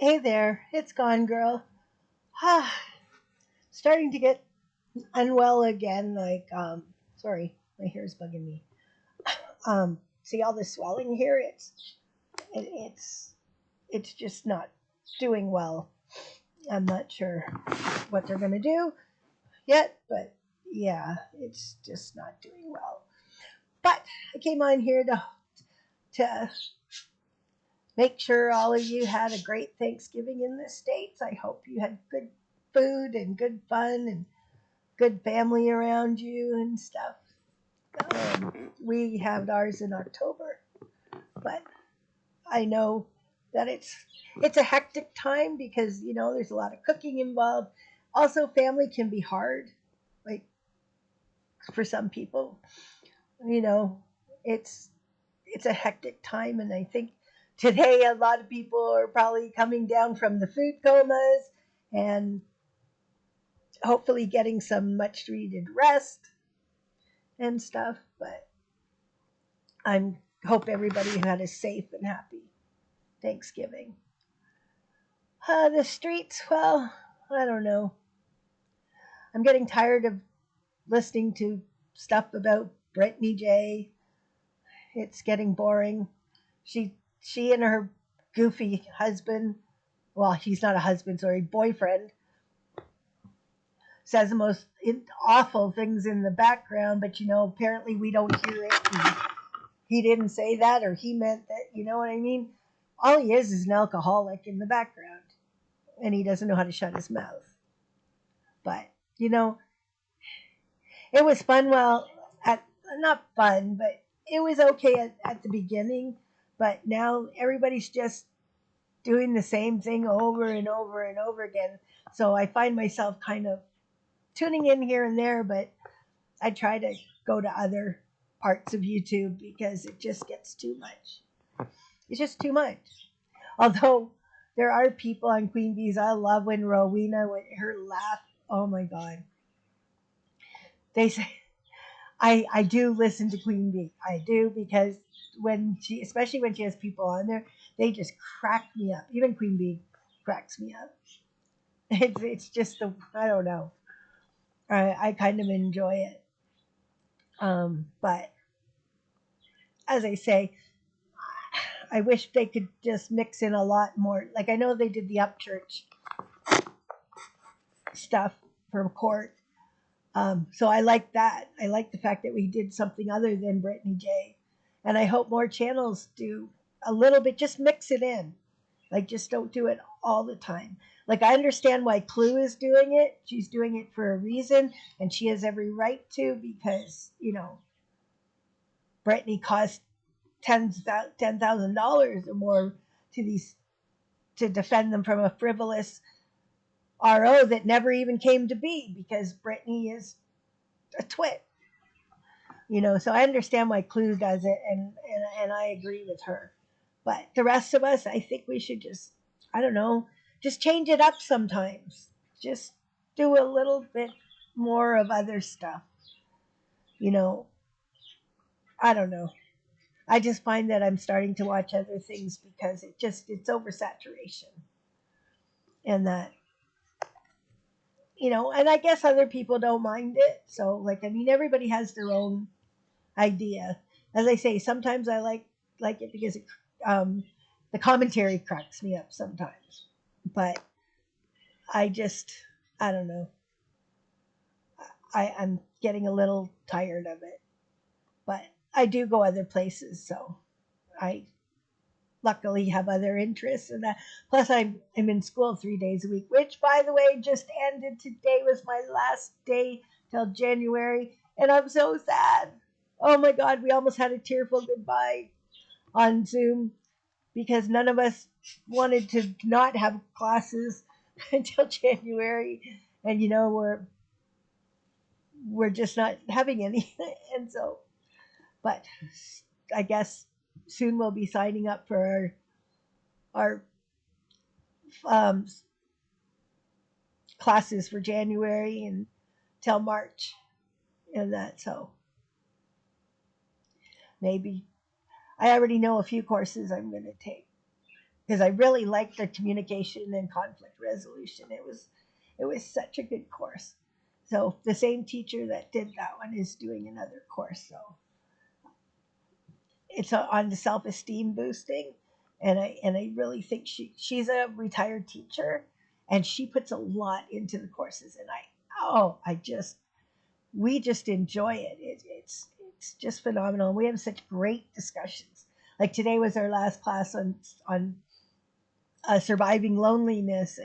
Hey there, it's gone, girl. Starting to get unwell again. Sorry, my hair's bugging me. See all the swelling here? It, it's it's just not doing well. I'm not sure what they're gonna do yet, but yeah, it's just not doing well. But I came on here to make sure all of you had a great Thanksgiving in the States. I hope you had good food and good fun and good family around you and stuff. We have ours in October, but I know that it's a hectic time because there's a lot of cooking involved. Also, family can be hard, like for some people. You know, it's it's a hectic time, and I think today a lot of people are probably coming down from the food comas and hopefully getting some much needed rest and stuff. But I hope everybody had a safe and happy Thanksgiving. The streets, well, I don't know. I'm getting tired of listening to stuff about Brittany J. It's getting boring. She and her goofy husband, well, he's not a husband, sorry, boyfriend, says the most awful things in the background, but apparently we don't hear it. And he didn't say that, or he meant that, you know what I mean? All he is an alcoholic in the background, and he doesn't know how to shut his mouth. But, you know, it was fun while at not fun, but it was okay at the beginning. But now everybody's just doing the same thing over and over and over again. So I find myself kind of tuning in here and there, but I try to go to other parts of YouTube because it just gets too much. It's just too much. Although there are people on Queen Bees, I love when Rowena, with her laugh, oh my God. They say, I do listen to Queen Bee. I do because especially when she has people on there, they just crack me up. Even Queen Bee cracks me up. It's just I don't know. I kind of enjoy it. But as I say, I wish they could just mix in a lot more. Like I know they did the Upchurch stuff from court. So I like that. I like the fact that we did something other than Brittany J. And I hope more channels do a little bit, just mix it in. Like just don't do it all the time. Like I understand why Clue is doing it. She's doing it for a reason, and she has every right to because, Brittany cost $10,000 or more to these to defend them from a frivolous RO that never even came to be because Brittany is a twit. So I understand why Clue does it, and I agree with her. But the rest of us, I think we should just, I don't know, just change it up sometimes. Just do a little bit more of other stuff. You know, I don't know. I just find that I'm starting to watch other things because it's oversaturation, and that and I guess other people don't mind it. So like I mean, everybody has their own idea. As I say, sometimes I like it because um, the commentary cracks me up sometimes. But I just I don't know. I'm getting a little tired of it. But I do go other places, so I luckily have other interests and that. Plus I'm in school 3 days a week, which by the way just ended. Today was my last day till January, and I'm so sad. Oh my God, we almost had a tearful goodbye on Zoom because none of us wanted to not have classes until January, and we're just not having any, and so. But I guess soon we'll be signing up for our um, classes for January and till March, and that. So maybe I already know a few courses I'm going to take. because I really liked the communication and conflict resolution. It was such a good course. So the same teacher that did that one is doing another course. So it's on the self esteem boosting, and I really think she's a retired teacher, and she puts a lot into the courses, and I just we just enjoy it. It's just phenomenal. We have such great discussions. Like today was our last class on surviving loneliness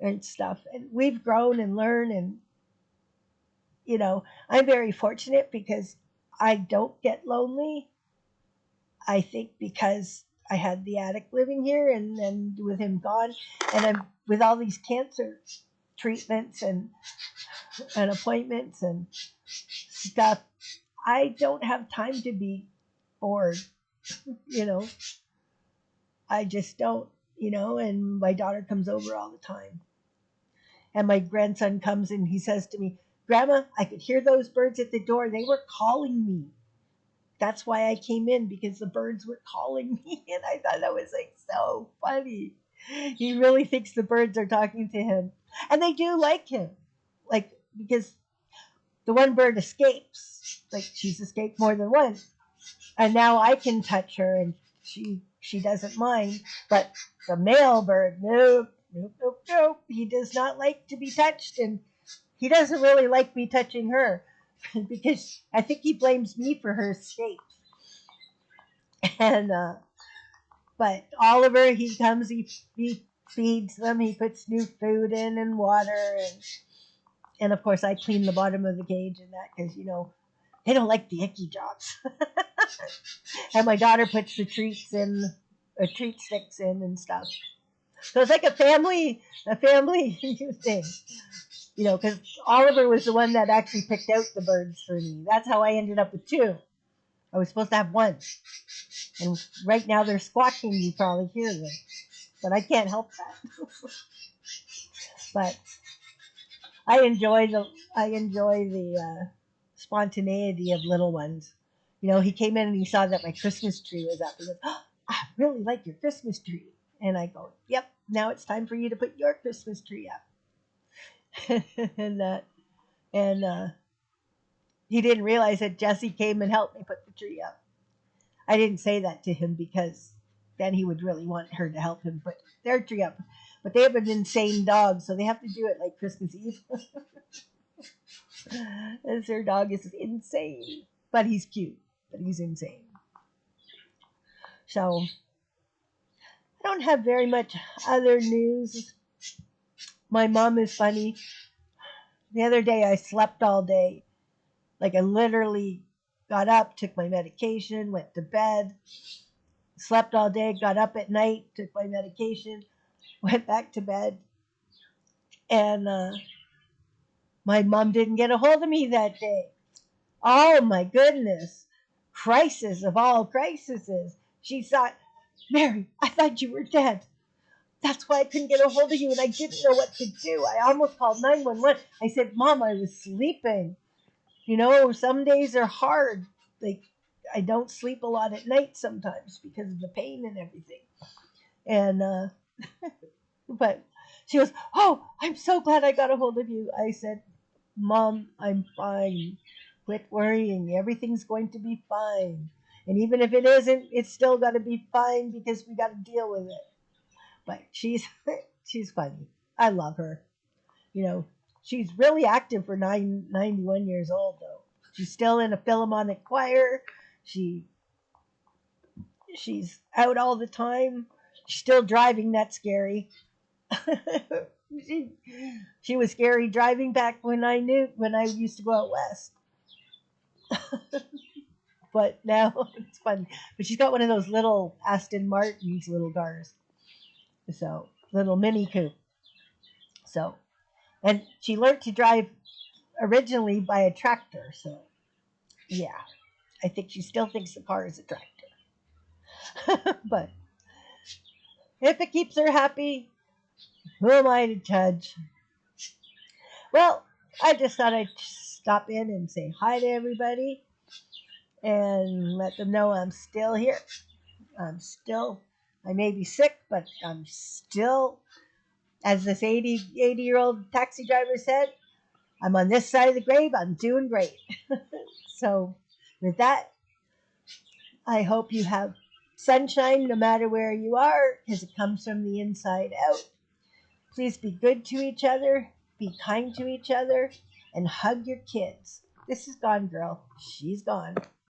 and stuff, and we've grown and learned, and I'm very fortunate because I don't get lonely. I think because I had the addict living here and then with him gone, and I'm with all these cancer treatments and appointments and stuff, I don't have time to be bored, you know. I just don't, and my daughter comes over all the time. And my grandson comes and he says to me, Grandma, I could hear those birds at the door. They were calling me. That's why I came in, because the birds were calling me. And I thought that was like so funny. He really thinks the birds are talking to him. And they do like him. Like, because the one bird escapes. Like, she's escaped more than once. And now I can touch her and she doesn't mind. But the male bird, nope, nope, nope, nope. He does not like to be touched, and he doesn't really like me touching her because I think he blames me for her escape. And but Oliver, he comes, he feeds them, he puts new food in and water, and of course I clean the bottom of the cage and that, because they don't like the icky jobs. And my daughter puts the treats in, or treat sticks in and stuff. So it's like a family thing, because Oliver was the one that actually picked out the birds for me. That's how I ended up with two. I was supposed to have one, and right now they're squawking. You probably hear them, but I can't help that. But I enjoy the spontaneity of little ones. He came in and he saw that my Christmas tree was up. He goes, oh, I really like your Christmas tree. And I go, yep, now it's time for you to put your Christmas tree up. and he didn't realize that Jesse came and helped me put the tree up. I didn't say that to him because then he would really want her to help him put their tree up. But they have an insane dog, so they have to do it like Christmas Eve. As their dog is insane. But he's cute, but he's insane. So I don't have very much other news. My mom is funny. The other day I slept all day. Like, I literally got up, took my medication, went to bed, slept all day, got up at night, took my medication, went back to bed. And my mom didn't get a hold of me that day. Oh my goodness. Crisis of all crises. She thought, Mary, I thought you were dead. That's why I couldn't get a hold of you, and I didn't know what to do. I almost called 911. I said, Mom, I was sleeping. Some days are hard. Like, I don't sleep a lot at night sometimes because of the pain and everything. And, but she goes, oh, I'm so glad I got a hold of you. I said, Mom, I'm fine. Quit worrying. Everything's going to be fine. And even if it isn't, it's still got to be fine because we got to deal with it. But she's funny. I love her. You know, she's really active for 91 years old, though. She's still in a Philharmonic choir. She she's out all the time. She's still driving. That's scary. she, she was scary driving back when I used to go out west. But now it's fun. But she's got one of those little Aston Martin's little cars, so little Mini Coupe. So, and she learned to drive originally by a tractor. So yeah, I think she still thinks the car is a tractor. But if it keeps her happy, who am I to judge? Well, I just thought I'd stop in and say hi to everybody and let them know I'm still here. I'm still I may be sick, but I'm still, as this 80-year-old taxi driver said, I'm on this side of the grave. I'm doing great. So, with that, I hope you have sunshine no matter where you are because it comes from the inside out. Please be good to each other, be kind to each other, and hug your kids. This is Gone Girl. She's gone.